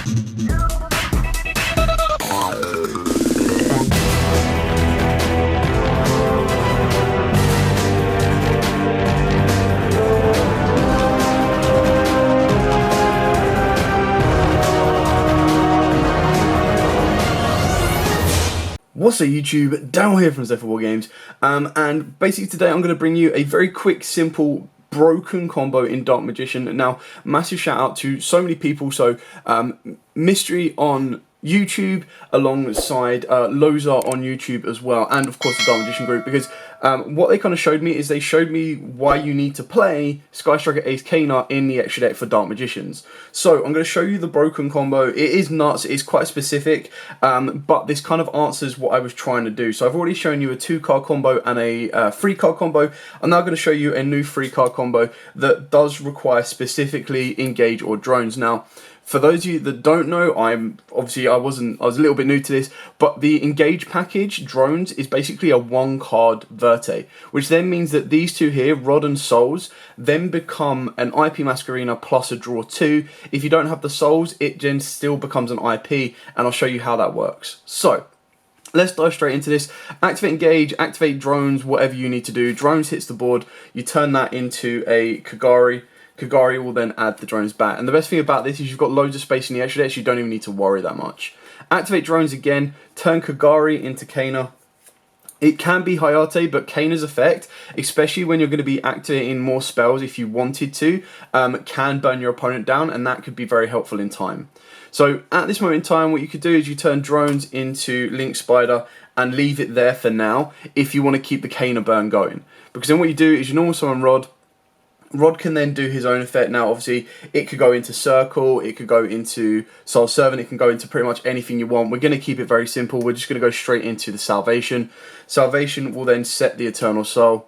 What's up YouTube, Daniel here from Zephyr War Games, and basically today I'm going to bring you a very quick, simple, broken combo in Dark Magician. Now, massive shout out to so many people, so Mystery on YouTube alongside Loza on YouTube as well, and of course the Dark Magician group, because what they kind of showed me is they showed me why you need to play Sky Striker Ace Kana in the extra deck for Dark Magicians. So I'm going to show you the broken combo. It is nuts, it's quite specific, but this kind of answers what I was trying to do. So I've already shown you a 2-card combo and a 3-card combo. I'm now going to show you a new 3-card combo that does require specifically Engage or Drones. Now, for those of you that don't know, I was a little bit new to this, but the Engage package, Drones, is basically a 1-card Verte, which then means that these two here, Rod and Souls, then become an IP Masquerena plus a draw 2. If you don't have the Souls, it then still becomes an IP, and I'll show you how that works. So, let's dive straight into this. Activate Engage, activate Drones, whatever you need to do. Drones hits the board, you turn that into a Kagari. Kagari will then add the drones back. And the best thing about this is you've got loads of space in the extra decks, you don't even need to worry that much. Activate drones again, turn Kagari into Kana. It can be Hayate, but Kana's effect, especially when you're going to be activating more spells if you wanted to, can burn your opponent down, and that could be very helpful in time. So at this moment in time, what you could do is you turn drones into Link Spider and leave it there for now if you want to keep the Kana burn going. Because then what you do is you normal summon Rod. Rod can then do his own effect. Now, obviously, it could go into Circle, it could go into Soul Servant, it can go into pretty much anything you want. We're going to keep it very simple. We're just going to go straight into the Salvation. Salvation will then set the Eternal Soul.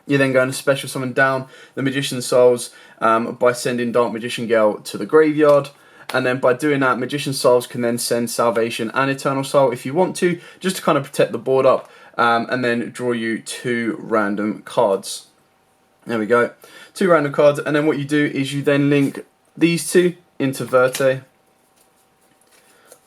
You're then going to special summon down the Magician's Souls by sending Dark Magician Girl to the graveyard. And then by doing that, Magician Souls can then send Salvation and Eternal Soul if you want to, just to kind of protect the board up, and then draw you 2 random cards. There we go. 2 random cards, and then what you do is you then link these 2 into Verte.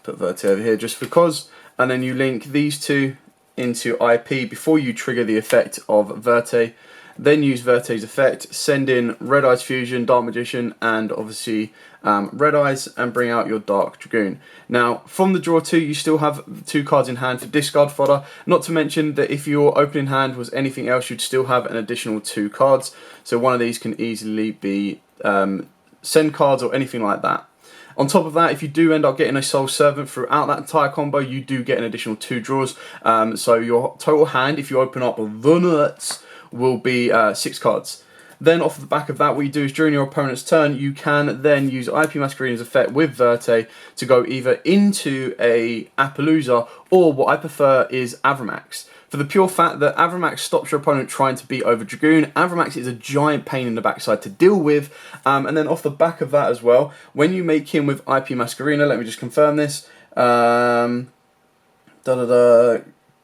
Put Verte over here just because, and then you link these 2 into IP before you trigger the effect of Verte. Then use Verte's effect, send in Red Eyes Fusion, Dark Magician, and obviously Red Eyes, and bring out your Dark Dragoon. Now, from the draw 2, you still have 2 cards in hand for discard fodder. Not to mention that if your opening hand was anything else, you'd still have an additional 2 cards. So one of these can easily be send cards or anything like that. On top of that, if you do end up getting a Soul Servant throughout that entire combo, you do get an additional 2 draws. So your total hand, if you open up the nuts, will be 6 cards. Then off the back of that, what you do is during your opponent's turn, you can then use IP Masquerena's effect with Verte to go either into a Appaloosa, or what I prefer is Avramax. For the pure fact that Avramax stops your opponent trying to beat over Dragoon. Avramax is a giant pain in the backside to deal with. And then off the back of that as well, when you make him with IP Masquerena, let me just confirm this.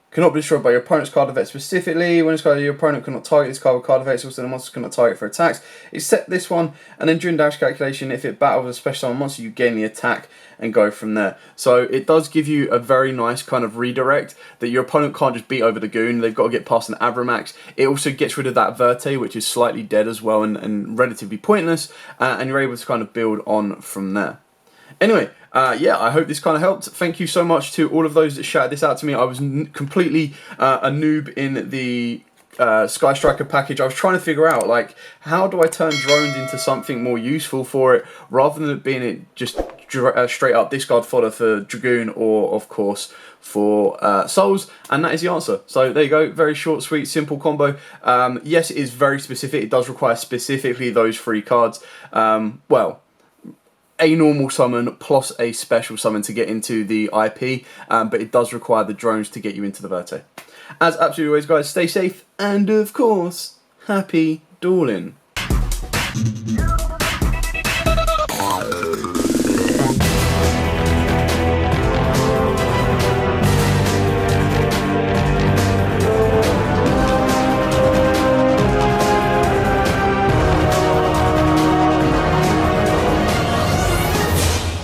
Cannot be destroyed by your opponent's card effect specifically. When it's card, your opponent cannot target this card with card effects, also the monster cannot target for attacks. Except this one, and then during dash calculation, if it battles a special summon monster, you gain the attack and go from there. So it does give you a very nice kind of redirect that your opponent can't just beat over the goon, they've got to get past an Avramax. It also gets rid of that Verte, which is slightly dead as well and relatively pointless, and you're able to kind of build on from there. Anyway, yeah, I hope this kind of helped. Thank you so much to all of those that shouted this out to me. I was completely a noob in the Sky Striker package. I was trying to figure out, like, how do I turn drones into something more useful for it, rather than it being just straight up discard fodder for Dragoon or, of course, for Souls, and that is the answer. So there you go, very short, sweet, simple combo. Yes, it is very specific. It does require specifically those 3 cards. Well, a normal summon plus a special summon to get into the IP, but it does require the drones to get you into the Verte. As absolutely always, guys, stay safe, and of course, happy dueling.